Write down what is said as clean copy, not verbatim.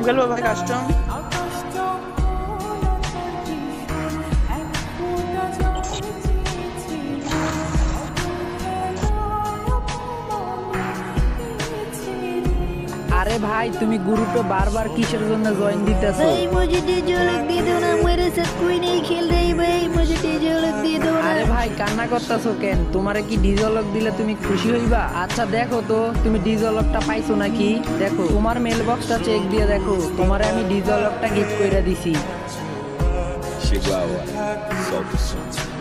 গেল ভাই কাস্টম। আরে ভাই তুমি গ্রুপে বারবার কিসের জন্য জয়েন দিতেছো? भाई मुझे डीजे लग दे दो ना, मेरे साथ कोई नहीं खेल रही भाई, मुझे डीजे लग दे दो ना। আরে ভাই কান্না করতেছো কেন? তোমারে কি ডিজলক দিলে তুমি খুশি হইবা? আচ্ছা দেখো তো তুমি ডিজলকটা পাইছো নাকি। দেখো তোমার মেল বক্সটা চেক দিয়ে দেখো, তোমারে আমি ডিজলকটা গিফট কইরা দিছি। Chegou a hora, solta o som.